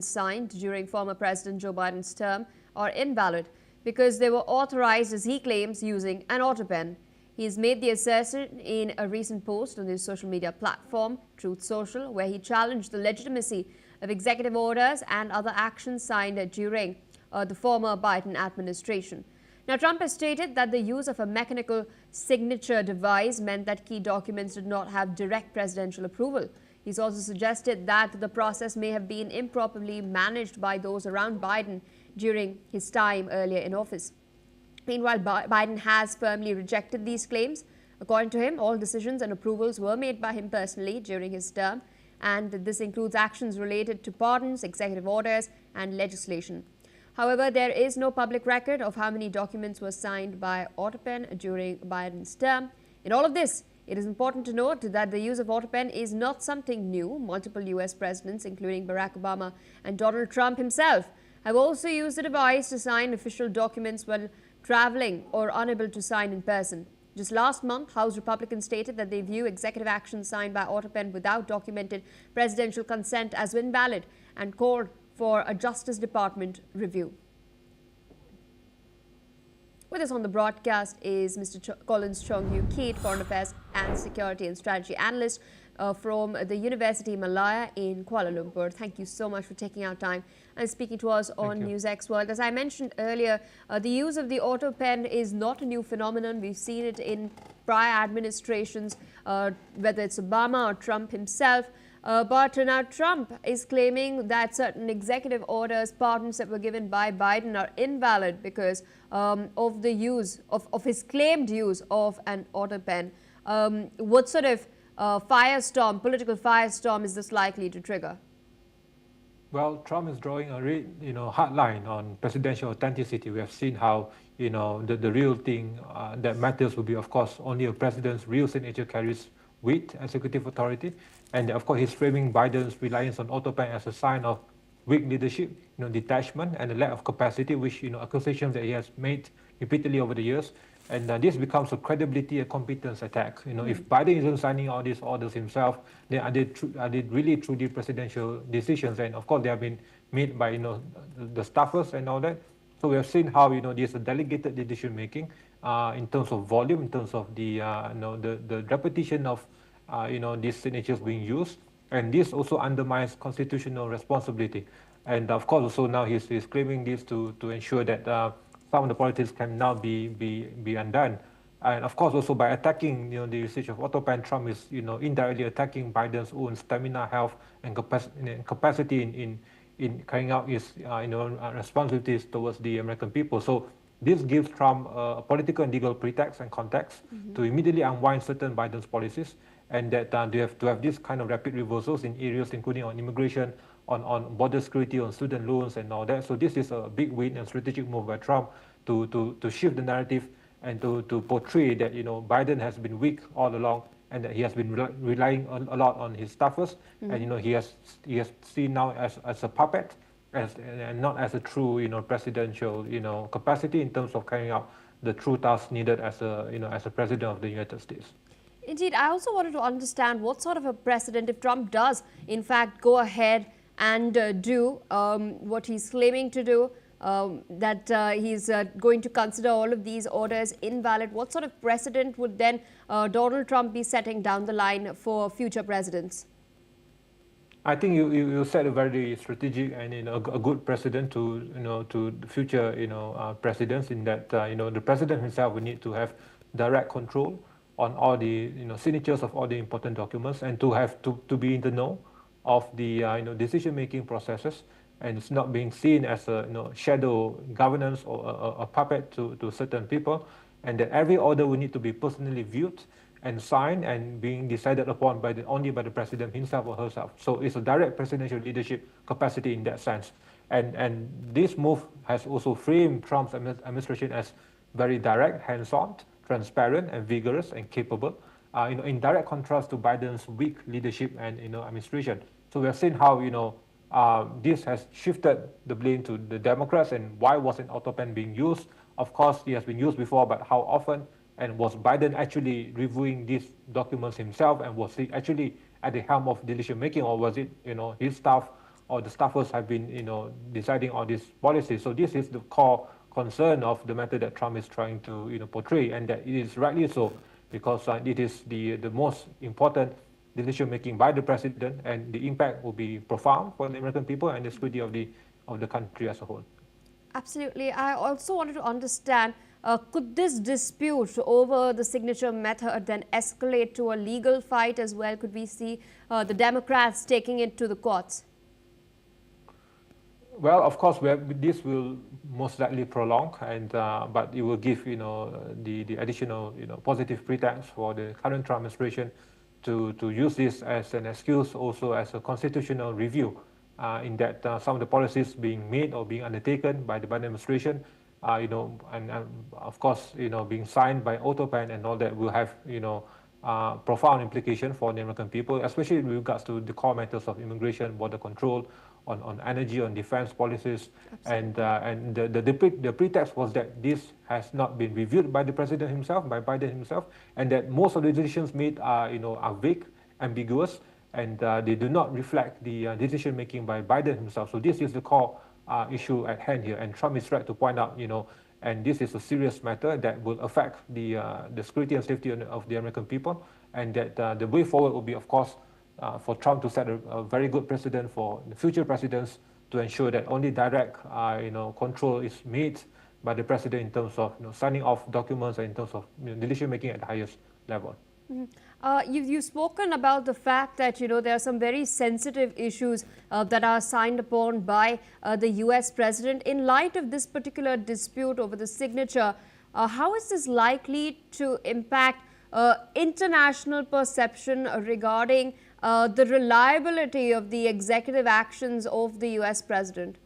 signed during former President Joe Biden's term are invalid because they were authorized, as he claims, using an autopen. He's made the assertion in a recent post on his social media platform, Truth Social, where he challenged the legitimacy of executive orders and other actions signed during the former Biden administration. Now, Trump has stated that the use of a mechanical signature device meant that key documents did not have direct presidential approval. He's also suggested that the process may have been improperly managed by those around Biden during his time earlier in office. Meanwhile, Biden has firmly rejected these claims. According to him, all decisions and approvals were made by him personally during his term, and this includes actions related to pardons, executive orders, and legislation. However, there is no public record of how many documents were signed by autopen during Biden's term. In all of this, it is important to note that the use of autopen is not something new. Multiple U.S. presidents, including Barack Obama and Donald Trump himself, have also used the device to sign official documents when traveling or unable to sign in person. Just last month, House Republicans stated that they view executive actions signed by autopen without documented presidential consent as invalid and called for a Justice Department review. With us on the broadcast is Mr. Collins Chong-Yu Keat, Foreign Affairs and Security and Strategy Analyst from the University Malaya in Kuala Lumpur. Thank you so much for taking our time and speaking to us on NewsX World. As I mentioned earlier, the use of the autopen is not a new phenomenon. We've seen it in prior administrations, whether it's Obama or Trump himself. But now Trump is claiming that certain executive orders, pardons that were given by Biden are invalid because of the use of his claimed use of an autopen. What sort of political firestorm is this likely to trigger? Well, Trump is drawing a hard line on presidential authenticity. We have seen how the real thing that matters will be, of course, only a president's real signature carries weight, executive authority. And of course, he's framing Biden's reliance on autopen as a sign of weak leadership, detachment, and a lack of capacity, which accusations that he has made repeatedly over the years. And this becomes a credibility and competence attack. If Biden isn't signing all these orders himself, then are they really truly presidential decisions? And of course, they have been made by the staffers and all that. So we have seen how there's a delegated decision making in terms of volume, in terms of the repetition of these signatures being used, and this also undermines constitutional responsibility. And of course, also now he's claiming this to ensure that some of the politics can now be undone. And of course, also by attacking the usage of autopen, Trump is indirectly attacking Biden's own stamina, health, and capacity in carrying out his responsibilities towards the American people. So this gives Trump a political and legal pretext and context to immediately unwind certain Biden's policies, and that they have to have this kind of rapid reversals in areas including on immigration, on border security, on student loans and all that. So this is a big win and strategic move by Trump to shift the narrative and to portray that Biden has been weak all along and that he has been relying a lot on his staffers, and he has seen now as a puppet and not as a true presidential capacity in terms of carrying out the true tasks needed as a president of the United States. Indeed, I also wanted to understand what sort of a precedent, if Trump does in fact go ahead and do what he's claiming to do, that he's going to consider all of these orders invalid. What sort of precedent would then Donald Trump be setting down the line for future presidents? I think you set a very strategic and a good precedent to future presidents, in that the president himself will need to have direct control on all the signatures of all the important documents, and to have to be in the know of the decision making processes, and it's not being seen as a shadow governance or a puppet to certain people, and that every order will need to be personally viewed and signed and being decided upon only by the president himself or herself. So it's a direct presidential leadership capacity in that sense. And this move has also framed Trump's administration as very direct, hands-on, transparent, and vigorous and capable, in direct contrast to Biden's weak leadership and administration. So we have seen how this has shifted the blame to the Democrats, and why wasn't autopen being used? Of course, it has been used before, but how often? And was Biden actually reviewing these documents himself, and was he actually at the helm of decision making, or was it his staff or the staffers have been, deciding on this policy. So this is the core concern of the matter that Trump is trying to, portray, and that it is rightly so, because it is the most important decision making by the president, and the impact will be profound for the American people and the security of the country as a whole. Absolutely. I also wanted to understand, could this dispute over the signature method then escalate to a legal fight as well? Could we see the Democrats taking it to the courts? Well, of course, this will most likely prolong, and but it will give the additional positive pretext for the current Trump administration to use this as an excuse, also as a constitutional review, in that some of the policies being made or being undertaken by the Biden administration, and of course, being signed by autopen and all that, will have profound implication for the American people, especially with regards to the core matters of immigration, border control, on energy, on defense policies. Absolutely. And the pretext was that this has not been reviewed by the president himself, by Biden himself, and that most of the decisions made are vague, ambiguous, and they do not reflect the decision making by Biden himself. So this is the core issue at hand here, and Trump is right to point out, and this is a serious matter that will affect the security and safety of the American people, and that the way forward will be, of course, for Trump to set a very good precedent for the future presidents, to ensure that only direct control is made by the president in terms of signing off documents and in terms of decision making at the highest level. Mm-hmm. You've spoken about the fact that there are some very sensitive issues that are signed upon by the US president. In light of this particular dispute over the signature, how is this likely to impact international perception regarding the reliability of the executive actions of the US president?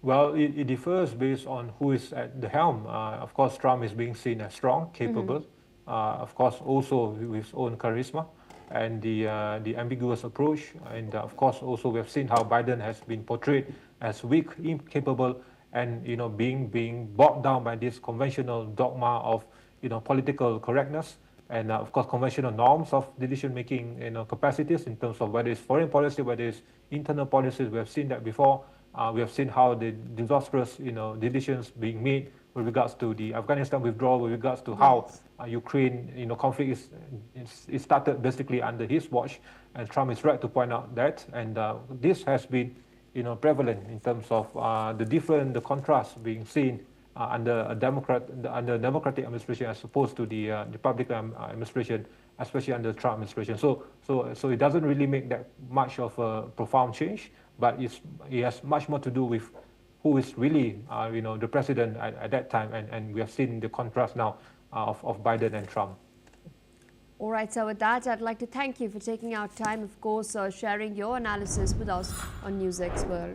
Well, it differs based on who is at the helm. Of course, Trump is being seen as strong, capable, of course, also with his own charisma and the ambiguous approach. And of course, also we have seen how Biden has been portrayed as weak, incapable, and being bogged down by this conventional dogma of political correctness, and of course conventional norms of decision-making capacities in terms of whether it's foreign policy, whether it's internal policies. We have seen that before. We have seen how the disastrous decisions being made with regards to the Afghanistan withdrawal, with regards to how Ukraine conflict is started basically under his watch, and Trump is right to point out that, and this has been prevalent in terms of the contrast being seen under a Democratic administration as opposed to the Republican administration, especially under the Trump administration. So it doesn't really make that much of a profound change, but it has much more to do with who is really the president at that time, and we have seen the contrast now of Biden and Trump. All right, so with that, I'd like to thank you for taking out time, of course, sharing your analysis with us on NewsX World.